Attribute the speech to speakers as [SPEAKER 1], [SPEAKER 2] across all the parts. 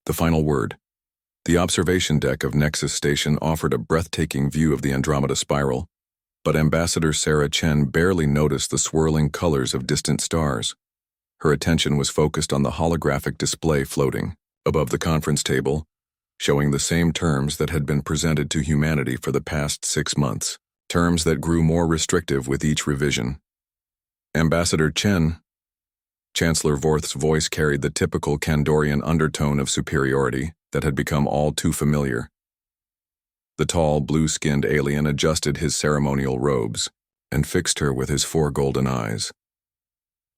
[SPEAKER 1] The final word. The observation deck of Nexus Station offered a breathtaking view of the Andromeda Spiral, but Ambassador Sarah Chen barely noticed the swirling colors of distant stars. Her attention was focused on the holographic display floating above the conference table, showing the same terms that had been presented to humanity for the past 6 months, terms that grew more restrictive with each revision. Ambassador Chen. Chancellor Vorth's voice carried the typical Kandorian undertone of superiority that had become all too familiar. The tall, blue-skinned alien adjusted his ceremonial robes and fixed her with his 4 golden eyes.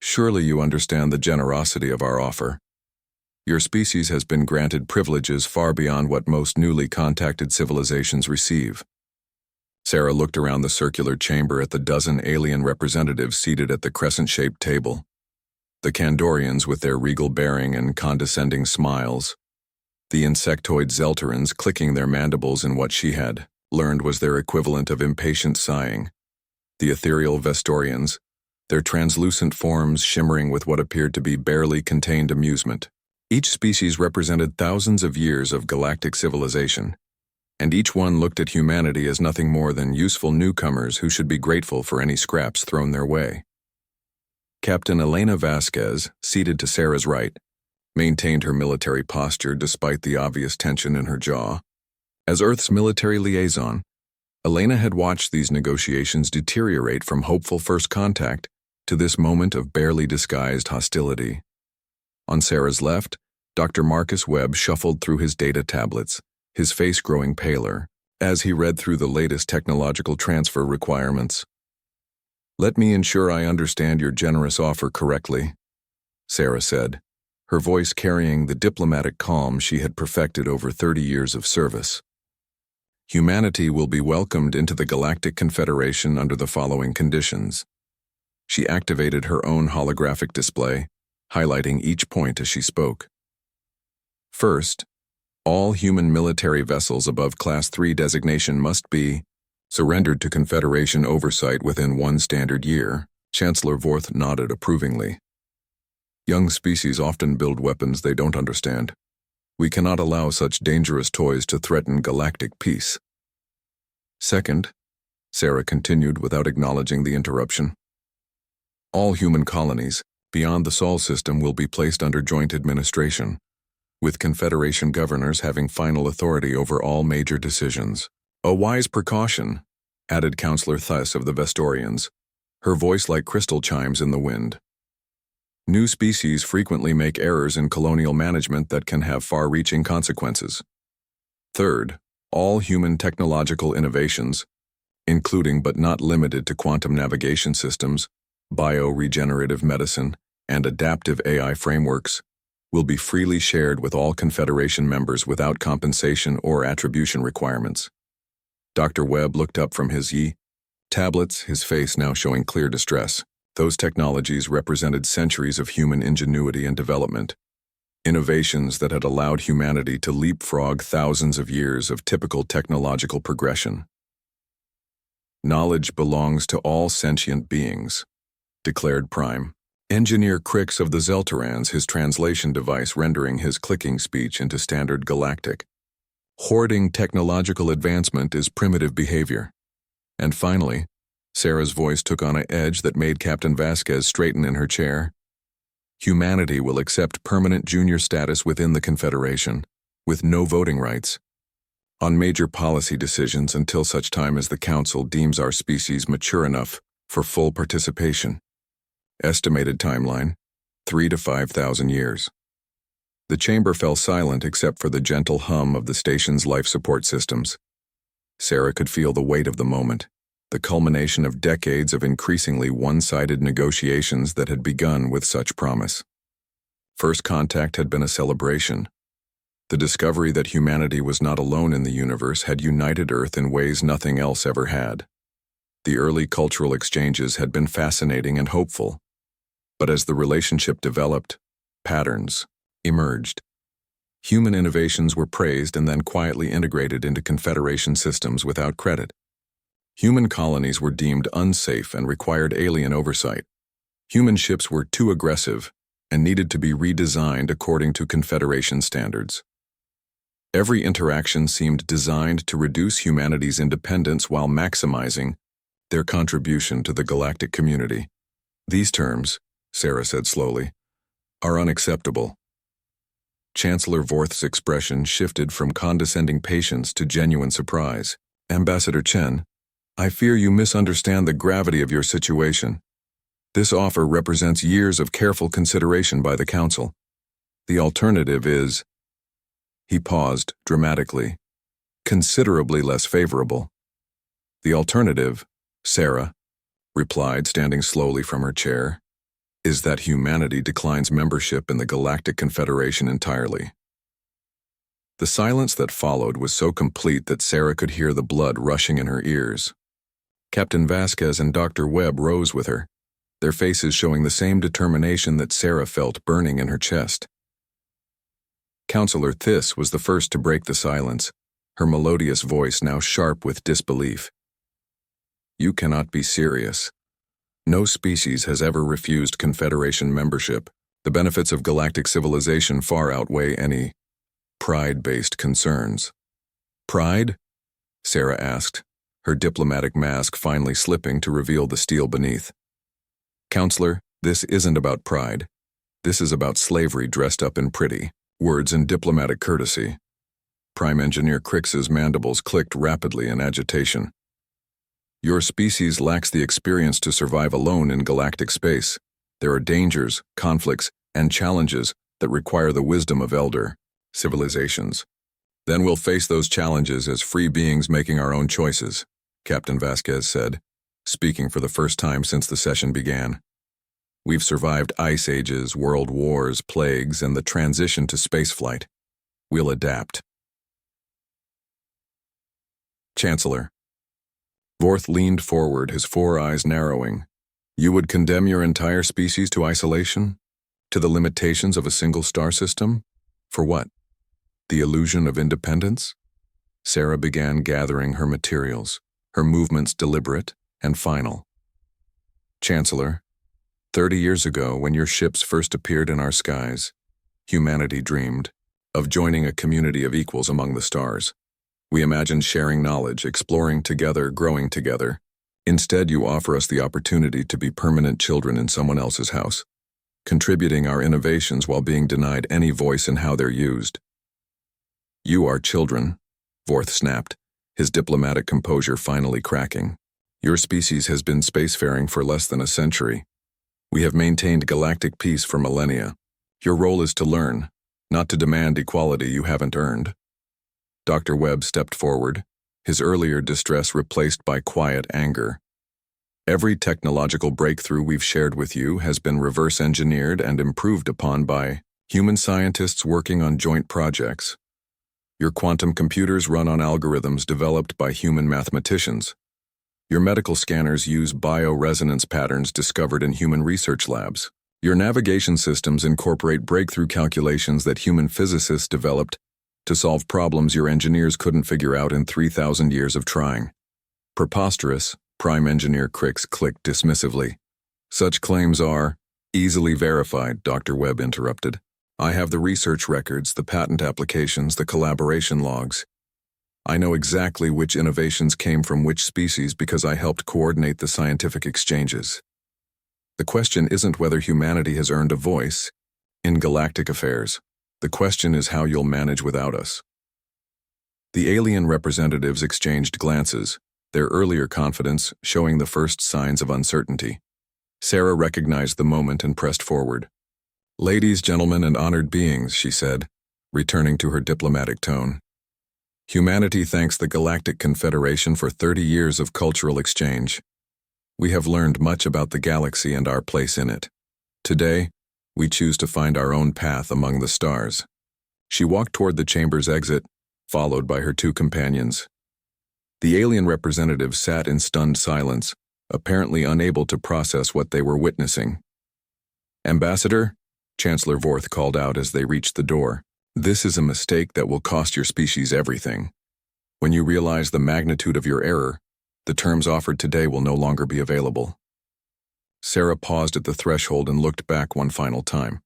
[SPEAKER 1] Surely you understand the generosity of our offer. Your species has been granted privileges far beyond what most newly contacted civilizations receive. Sarah looked around the circular chamber at the dozen alien representatives seated at the crescent-shaped table. The Kandorians with their regal bearing and condescending smiles. The insectoid Zelterans clicking their mandibles in what she had learned was their equivalent of impatient sighing. The ethereal Vestorians, their translucent forms shimmering with what appeared to be barely contained amusement. Each species represented thousands of years of galactic civilization, and each one looked at humanity as nothing more than useful newcomers who should be grateful for any scraps thrown their way. Captain Elena Vasquez, seated to Sarah's right, maintained her military posture despite the obvious tension in her jaw. As Earth's military liaison, Elena had watched these negotiations deteriorate from hopeful first contact to this moment of barely disguised hostility. On Sarah's left, Dr. Marcus Webb shuffled through his data tablets, his face growing paler, as he read through the latest technological transfer requirements. "Let me ensure I understand your generous offer correctly," Sarah said, her voice carrying the diplomatic calm she had perfected over 30 years of service. "Humanity will be welcomed into the Galactic Confederation under the following conditions." She activated her own holographic display, highlighting each point as she spoke. First, all human military vessels above Class 3 designation must be surrendered to Confederation oversight within 1 standard year. Chancellor Vorth nodded approvingly. "Young species often build weapons they don't understand. We cannot allow such dangerous toys to threaten galactic peace." Second, Sarah continued without acknowledging the interruption, all human colonies beyond the Sol system will be placed under joint administration, with Confederation governors having final authority over all major decisions. "A wise precaution," added Counselor Thus of the Vestorians, her voice like crystal chimes in the wind. "New species frequently make errors in colonial management that can have far-reaching consequences." Third, all human technological innovations, including but not limited to quantum navigation systems, bioregenerative medicine, and adaptive AI frameworks, will be freely shared with all Confederation members without compensation or attribution requirements. Dr. Webb looked up from his tablets, his face now showing clear distress. Those technologies represented centuries of human ingenuity and development, innovations that had allowed humanity to leapfrog thousands of years of typical technological progression. "Knowledge belongs to all sentient beings," declared Prime Engineer Crix of the Zelterans, his translation device rendering his clicking speech into standard Galactic. "Hoarding technological advancement is primitive behavior." And finally, Sarah's voice took on an edge that made Captain Vasquez straighten in her chair. "Humanity will accept permanent junior status within the Confederation, with no voting rights, on major policy decisions until such time as the Council deems our species mature enough for full participation. Estimated timeline, 3 to 5,000 years. The chamber fell silent except for the gentle hum of the station's life support systems. Sarah could feel the weight of the moment, the culmination of decades of increasingly one-sided negotiations that had begun with such promise. First contact had been a celebration. The discovery that humanity was not alone in the universe had united Earth in ways nothing else ever had. The early cultural exchanges had been fascinating and hopeful. But as the relationship developed, patterns emerged. Human innovations were praised and then quietly integrated into Confederation systems without credit. Human colonies were deemed unsafe and required alien oversight. Human ships were too aggressive and needed to be redesigned according to Confederation standards. Every interaction seemed designed to reduce humanity's independence while maximizing their contribution to the galactic community. These terms, Sarah said slowly, are unacceptable. Chancellor Vorth's expression shifted from condescending patience to genuine surprise. Ambassador Chen, I fear you misunderstand the gravity of your situation. This offer represents years of careful consideration by the Council. The alternative is, he paused dramatically, considerably less favorable. The alternative, Sarah replied, standing slowly from her chair, is that humanity declines membership in the Galactic Confederation entirely. The silence that followed was so complete that Sarah could hear the blood rushing in her ears. Captain Vasquez and Dr. Webb rose with her, their faces showing the same determination that Sarah felt burning in her chest. Counselor Thiss was the first to break the silence, her melodious voice now sharp with disbelief. You cannot be serious. No species has ever refused Confederation membership. The benefits of galactic civilization far outweigh any pride-based concerns. Pride? Sarah asked, her diplomatic mask finally slipping to reveal the steel beneath. Counselor, this isn't about pride. This is about slavery dressed up in pretty words and diplomatic courtesy. Prime Engineer Crix's mandibles clicked rapidly in agitation. Your species lacks the experience to survive alone in galactic space. There are dangers, conflicts, and challenges that require the wisdom of elder civilizations. Then we'll face those challenges as free beings making our own choices, Captain Vasquez said, speaking for the first time since the session began. We've survived ice ages, world wars, plagues, and the transition to spaceflight. We'll adapt. Chancellor. Vorth leaned forward, his four eyes narrowing. You would condemn your entire species to isolation? To the limitations of a single star system? For what? The illusion of independence? Sarah began gathering her materials, her movements deliberate and final. Chancellor, 30 years ago, when your ships first appeared in our skies, humanity dreamed of joining a community of equals among the stars. We imagined sharing knowledge, exploring together, growing together. Instead, you offer us the opportunity to be permanent children in someone else's house, contributing our innovations while being denied any voice in how they're used. You are children, Vorth snapped, his diplomatic composure finally cracking. Your species has been spacefaring for less than a century. We have maintained galactic peace for millennia. Your role is to learn, not to demand equality you haven't earned. Dr. Webb stepped forward, his earlier distress replaced by quiet anger. Every technological breakthrough we've shared with you has been reverse-engineered and improved upon by human scientists working on joint projects. Your quantum computers run on algorithms developed by human mathematicians. Your medical scanners use bioresonance patterns discovered in human research labs. Your navigation systems incorporate breakthrough calculations that human physicists developed to solve problems your engineers couldn't figure out in 3,000 years of trying. Preposterous, Prime Engineer Crix clicked dismissively. Such claims are easily verified, Dr. Webb interrupted. I have the research records, the patent applications, the collaboration logs. I know exactly which innovations came from which species because I helped coordinate the scientific exchanges. The question isn't whether humanity has earned a voice in galactic affairs. The question is how you'll manage without us. The alien representatives exchanged glances, their earlier confidence showing the first signs of uncertainty. Sarah recognized the moment and pressed forward. Ladies, gentlemen, and honored beings, she said, returning to her diplomatic tone. Humanity thanks the Galactic Confederation for 30 years of cultural exchange. We have learned much about the galaxy and our place in it. Today, we choose to find our own path among the stars. She walked toward the chamber's exit, followed by her two companions. The alien representatives sat in stunned silence, apparently unable to process what they were witnessing. Ambassador, Chancellor Vorth called out as they reached the door. This is a mistake that will cost your species everything. When you realize the magnitude of your error, the terms offered today will no longer be available. Sarah paused at the threshold and looked back one final time.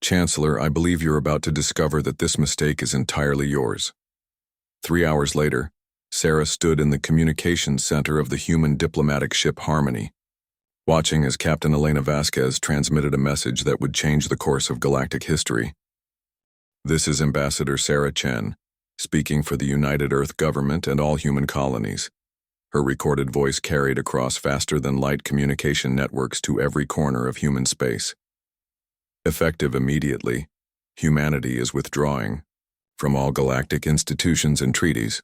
[SPEAKER 1] Chancellor, I believe you're about to discover that this mistake is entirely yours. 3 hours later, Sarah stood in the communications center of the human diplomatic ship Harmony, watching as Captain Elena Vasquez transmitted a message that would change the course of galactic history. This is Ambassador Sarah Chen, speaking for the United Earth government and all human colonies. Her recorded voice carried across faster-than-light communication networks to every corner of human space. Effective immediately, humanity is withdrawing from all galactic institutions and treaties.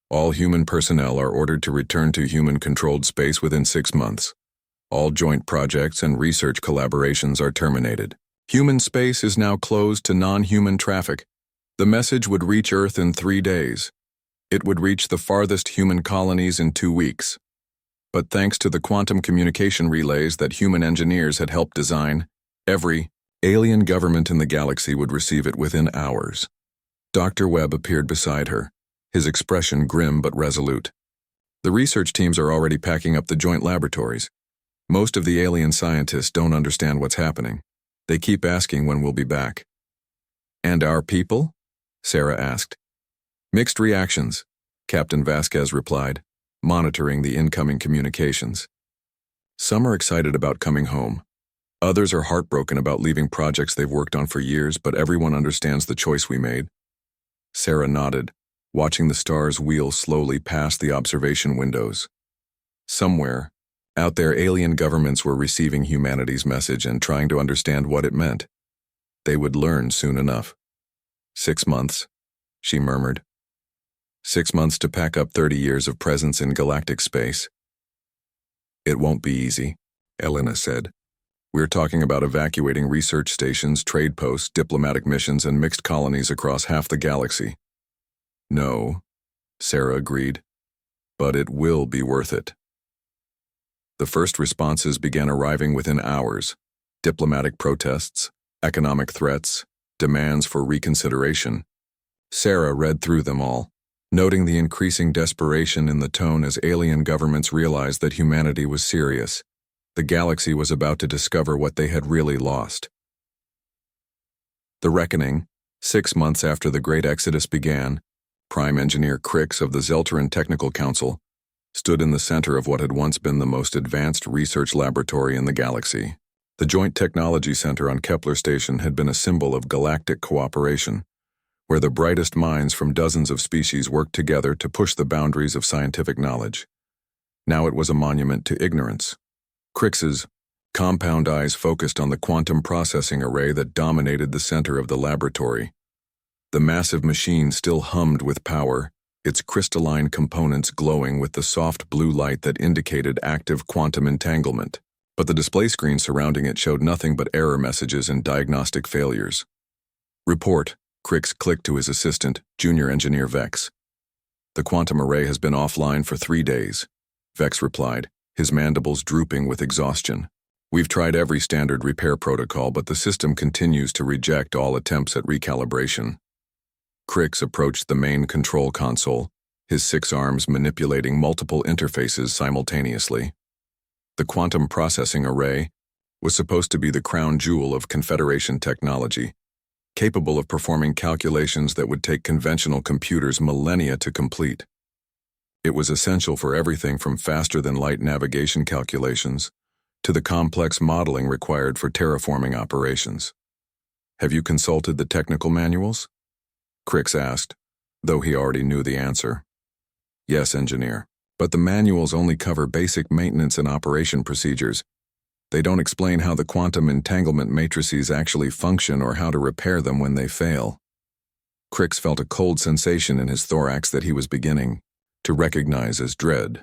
[SPEAKER 1] All human personnel are ordered to return to human-controlled space within 6 months. All joint projects and research collaborations are terminated. Human space is now closed to non-human traffic. The message would reach Earth in 3 days. It would reach the farthest human colonies in 2 weeks. But thanks to the quantum communication relays that human engineers had helped design, every alien government in the galaxy would receive it within hours. Dr. Webb appeared beside her, his expression grim but resolute. The research teams are already packing up the joint laboratories. Most of the alien scientists don't understand what's happening. They keep asking when we'll be back. And our people? Sarah asked. Mixed reactions, Captain Vasquez replied, monitoring the incoming communications. Some are excited about coming home. Others are heartbroken about leaving projects they've worked on for years, but everyone understands the choice we made. Sarah nodded, watching the stars wheel slowly past the observation windows. Somewhere, out there, alien governments were receiving humanity's message and trying to understand what it meant. They would learn soon enough. 6 months, she murmured. 6 months to pack up 30 years of presence in galactic space. It won't be easy, Elena said. We're talking about evacuating research stations, trade posts, diplomatic missions, and mixed colonies across half the galaxy. No, Sarah agreed, but it will be worth it. The first responses began arriving within hours. Diplomatic protests, economic threats, demands for reconsideration. Sarah read through them all, noting the increasing desperation in the tone as alien governments realized that humanity was serious. The galaxy was about to discover what they had really lost. The reckoning, 6 months after the Great Exodus began, Prime Engineer Crix of the Zelteran Technical Council stood in the center of what had once been the most advanced research laboratory in the galaxy. The Joint Technology Center on Kepler Station had been a symbol of galactic cooperation, where the brightest minds from dozens of species worked together to push the boundaries of scientific knowledge. Now it was a monument to ignorance. Crix's compound eyes focused on the quantum processing array that dominated the center of the laboratory. The massive machine still hummed with power, its crystalline components glowing with the soft blue light that indicated active quantum entanglement. But the display screen surrounding it showed nothing but error messages and diagnostic failures. Report, Crix clicked to his assistant, Junior Engineer Vex. The quantum array has been offline for 3 days, Vex replied, his mandibles drooping with exhaustion. We've tried every standard repair protocol, but the system continues to reject all attempts at recalibration. Crix approached the main control console, his 6 arms manipulating multiple interfaces simultaneously. The quantum processing array was supposed to be the crown jewel of Confederation technology, capable of performing calculations that would take conventional computers millennia to complete. It was essential for everything from faster-than-light navigation calculations to the complex modeling required for terraforming operations. Have you consulted the technical manuals? Crix asked, though he already knew the answer. Yes, engineer, but the manuals only cover basic maintenance and operation procedures. They don't explain how the quantum entanglement matrices actually function or how to repair them when they fail. Crix felt a cold sensation in his thorax that he was beginning to recognize as dread.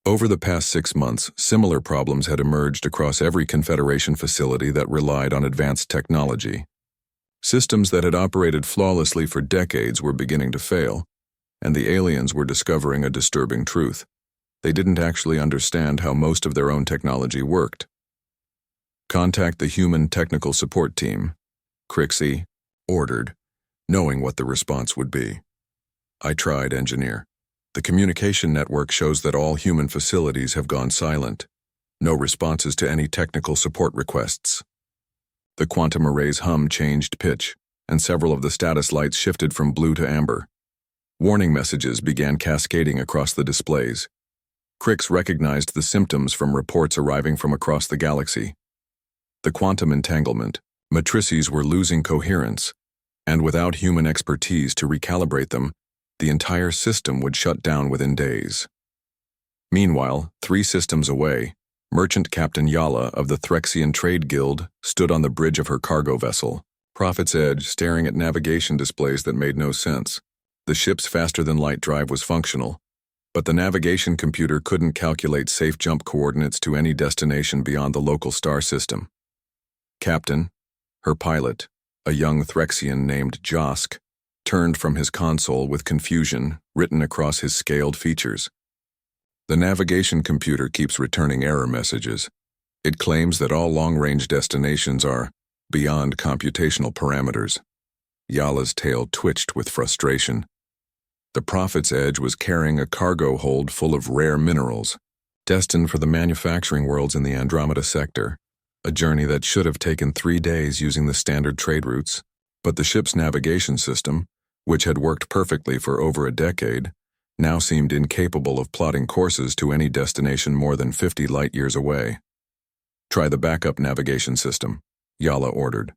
[SPEAKER 1] Over the past 6 months, similar problems had emerged across every Confederation facility that relied on advanced technology. Systems that had operated flawlessly for decades were beginning to fail, and the aliens were discovering a disturbing truth. They didn't actually understand how most of their own technology worked. Contact the Human Technical Support Team, Crixie ordered, knowing what the response would be. I tried, engineer. The communication network shows that all human facilities have gone silent. No responses to any technical support requests. The quantum array's hum changed pitch, and several of the status lights shifted from blue to amber. Warning messages began cascading across the displays. Crix recognized the symptoms from reports arriving from across the galaxy. The quantum entanglement. Matrices were losing coherence, and without human expertise to recalibrate them, the entire system would shut down within days. Meanwhile, 3 systems away, Merchant Captain Yala of the Threxian Trade Guild stood on the bridge of her cargo vessel, Prophet's Edge, staring at navigation displays that made no sense. The ship's faster-than-light drive was functional, but the navigation computer couldn't calculate safe jump coordinates to any destination beyond the local star system. Captain, her pilot, a young Threxian named Josk, turned from his console with confusion written across his scaled features. The navigation computer keeps returning error messages. It claims that all long-range destinations are beyond computational parameters. Yala's tail twitched with frustration. The Prophet's Edge was carrying a cargo hold full of rare minerals, destined for the manufacturing worlds in the Andromeda sector, a journey that should have taken 3 days using the standard trade routes. But the ship's navigation system, which had worked perfectly for over a decade, now seemed incapable of plotting courses to any destination more than 50 light-years away. "Try the backup navigation system," Yala ordered.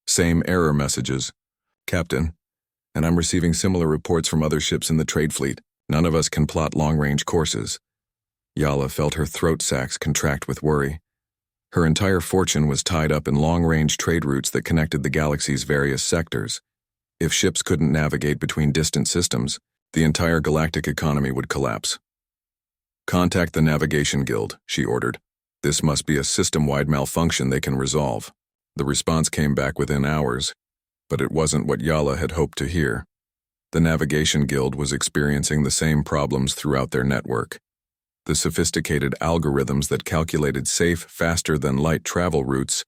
[SPEAKER 1] "Same error messages, Captain, and I'm receiving similar reports from other ships in the trade fleet. None of us can plot long-range courses." Yala felt her throat sacs contract with worry. Her entire fortune was tied up in long-range trade routes that connected the galaxy's various sectors. If ships couldn't navigate between distant systems, the entire galactic economy would collapse. "Contact the Navigation Guild," she ordered. "This must be a system-wide malfunction they can resolve." The response came back within hours, but it wasn't what Yala had hoped to hear. The Navigation Guild was experiencing the same problems throughout their network. The sophisticated algorithms that calculated safe, faster-than-light travel routes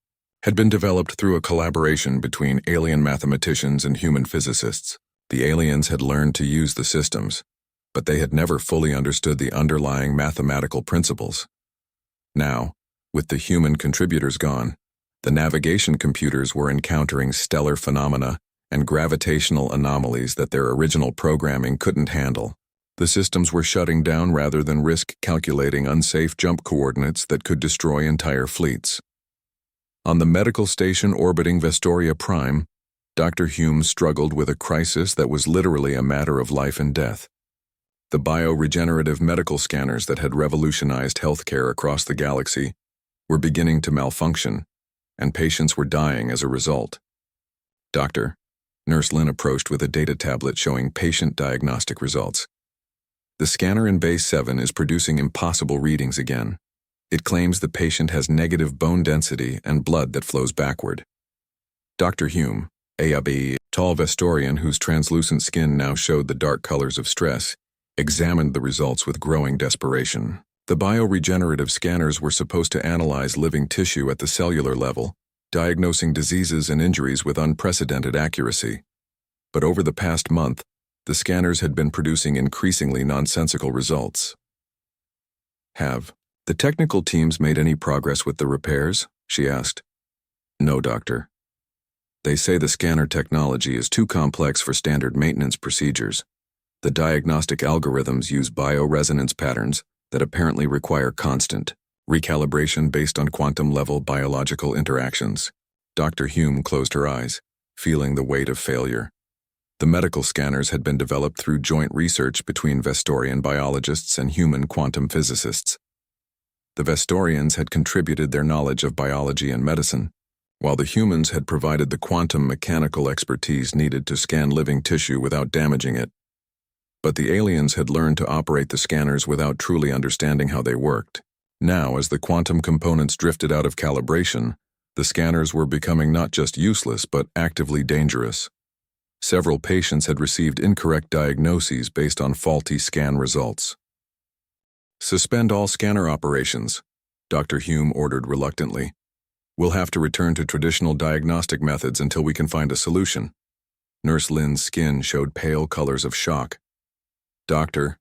[SPEAKER 1] had been developed through a collaboration between alien mathematicians and human physicists. The aliens had learned to use the systems, but they had never fully understood the underlying mathematical principles. Now, with the human contributors gone, the navigation computers were encountering stellar phenomena and gravitational anomalies that their original programming couldn't handle. The systems were shutting down rather than risk calculating unsafe jump coordinates that could destroy entire fleets. On the medical station orbiting Vestoria Prime, Dr. Hume struggled with a crisis that was literally a matter of life and death. The bioregenerative medical scanners that had revolutionized healthcare across the galaxy were beginning to malfunction, and patients were dying as a result. "Doctor," Nurse Lynn approached with a data tablet showing patient diagnostic results. "The scanner in Bay 7 is producing impossible readings again. It claims the patient has negative bone density and blood that flows backward." Dr. Hume, a tall Vestorian whose translucent skin now showed the dark colors of stress, examined the results with growing desperation. The bioregenerative scanners were supposed to analyze living tissue at the cellular level, diagnosing diseases and injuries with unprecedented accuracy. But over the past month, the scanners had been producing increasingly nonsensical results. "Have the technical teams made any progress with the repairs?" she asked. "No, doctor. They say the scanner technology is too complex for standard maintenance procedures. The diagnostic algorithms use bioresonance patterns that apparently require constant recalibration based on quantum-level biological interactions." Dr. Hume closed her eyes, feeling the weight of failure. The medical scanners had been developed through joint research between Vestorian biologists and human quantum physicists. The Vestorians had contributed their knowledge of biology and medicine, while the humans had provided the quantum mechanical expertise needed to scan living tissue without damaging it. But the aliens had learned to operate the scanners without truly understanding how they worked. Now, as the quantum components drifted out of calibration, the scanners were becoming not just useless but actively dangerous. Several patients had received incorrect diagnoses based on faulty scan results. "Suspend all scanner operations," Dr. Hume ordered reluctantly. "We'll have to return to traditional diagnostic methods until we can find a solution." Nurse Lynn's skin showed pale colors of shock. "Doctor,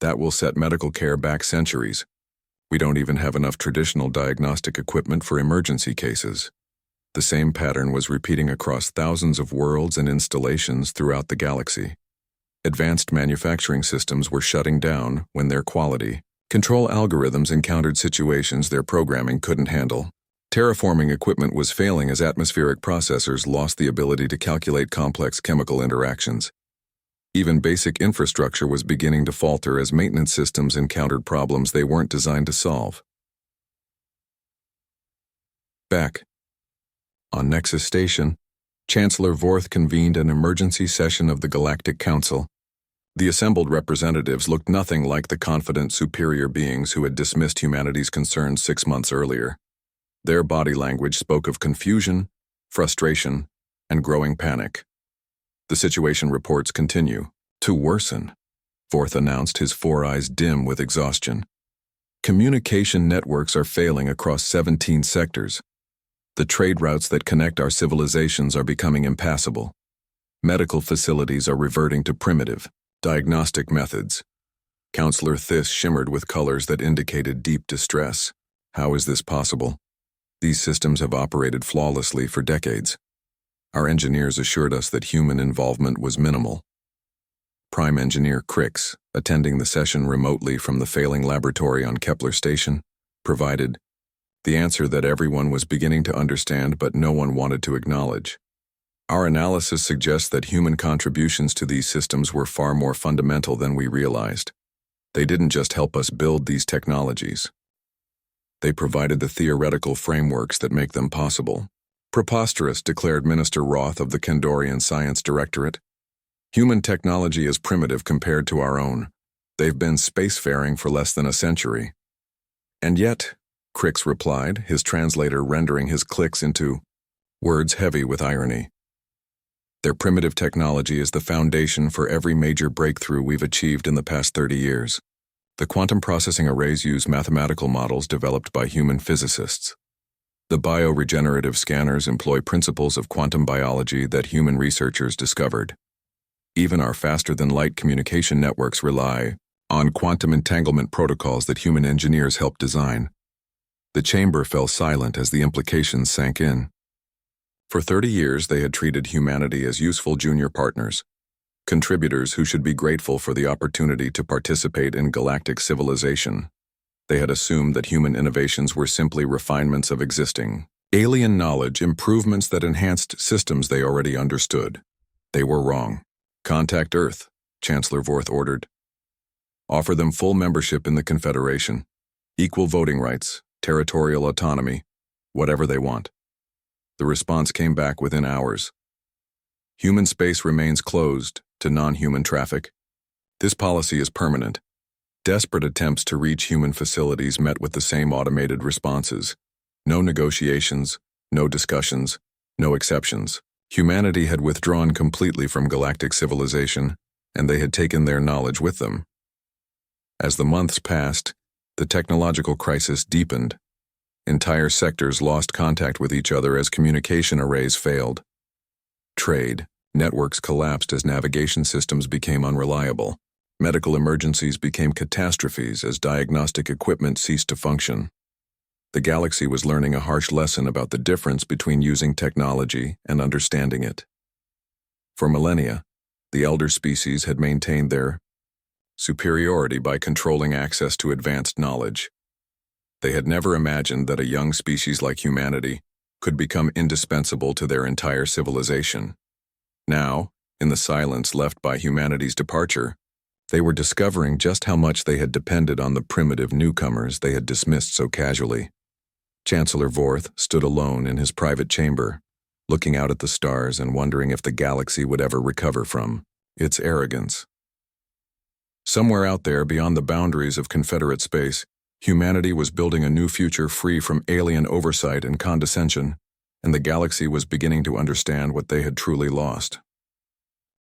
[SPEAKER 1] that will set medical care back centuries. We don't even have enough traditional diagnostic equipment for emergency cases." The same pattern was repeating across thousands of worlds and installations throughout the galaxy. Advanced manufacturing systems were shutting down when their quality control algorithms encountered situations their programming couldn't handle. Terraforming equipment was failing as atmospheric processors lost the ability to calculate complex chemical interactions. Even basic infrastructure was beginning to falter as maintenance systems encountered problems they weren't designed to solve. Back on Nexus Station, Chancellor Vorth convened an emergency session of the Galactic Council. The assembled representatives looked nothing like the confident superior beings who had dismissed humanity's concerns 6 months earlier. Their body language spoke of confusion, frustration, and growing panic. The situation reports continue to worsen, Vorth announced, his 4 eyes dim with exhaustion. Communication networks are failing across 17 sectors. The trade routes that connect our civilizations are becoming impassable. Medical facilities are reverting to primitive, diagnostic methods. Counselor Thiss shimmered with colors that indicated deep distress. How is this possible? These systems have operated flawlessly for decades. Our engineers assured us that human involvement was minimal. Prime Engineer Crix, attending the session remotely from the failing laboratory on Kepler Station, provided the answer that everyone was beginning to understand but no one wanted to acknowledge. Our analysis suggests that human contributions to these systems were far more fundamental than we realized. They didn't just help us build these technologies. They provided the theoretical frameworks that make them possible. Preposterous, declared Minister Roth of the Kandorian Science Directorate. Human technology is primitive compared to our own. They've been spacefaring for less than a century. And yet, Crix replied, his translator rendering his clicks into words heavy with irony. Their primitive technology is the foundation for every major breakthrough we've achieved in the past 30 years. The quantum processing arrays use mathematical models developed by human physicists. The bioregenerative scanners employ principles of quantum biology that human researchers discovered. Even our faster-than-light communication networks rely on quantum entanglement protocols that human engineers helped design. The chamber fell silent as the implications sank in. For 30 years, they had treated humanity as useful junior partners, contributors who should be grateful for the opportunity to participate in galactic civilization. They had assumed that human innovations were simply refinements of existing alien knowledge, improvements that enhanced systems they already understood. They were wrong. Contact Earth, Chancellor Vorth ordered. Offer them full membership in the Confederation, equal voting rights, territorial autonomy, whatever they want. The response came back within hours. Human space remains closed to non-human traffic. This policy is permanent. Desperate attempts to reach human facilities met with the same automated responses. No negotiations, no discussions, no exceptions. Humanity had withdrawn completely from galactic civilization, and they had taken their knowledge with them. As the months passed, the technological crisis deepened. Entire sectors lost contact with each other as communication arrays failed. Trade networks collapsed as navigation systems became unreliable. Medical emergencies became catastrophes as diagnostic equipment ceased to function. The galaxy was learning a harsh lesson about the difference between using technology and understanding it. For millennia, the elder species had maintained their superiority by controlling access to advanced knowledge. They had never imagined that a young species like humanity could become indispensable to their entire civilization. Now, in the silence left by humanity's departure, they were discovering just how much they had depended on the primitive newcomers they had dismissed so casually. Chancellor Vorth stood alone in his private chamber, looking out at the stars and wondering if the galaxy would ever recover from its arrogance. Somewhere out there, beyond the boundaries of Confederate space, humanity was building a new future free from alien oversight and condescension, and the galaxy was beginning to understand what they had truly lost.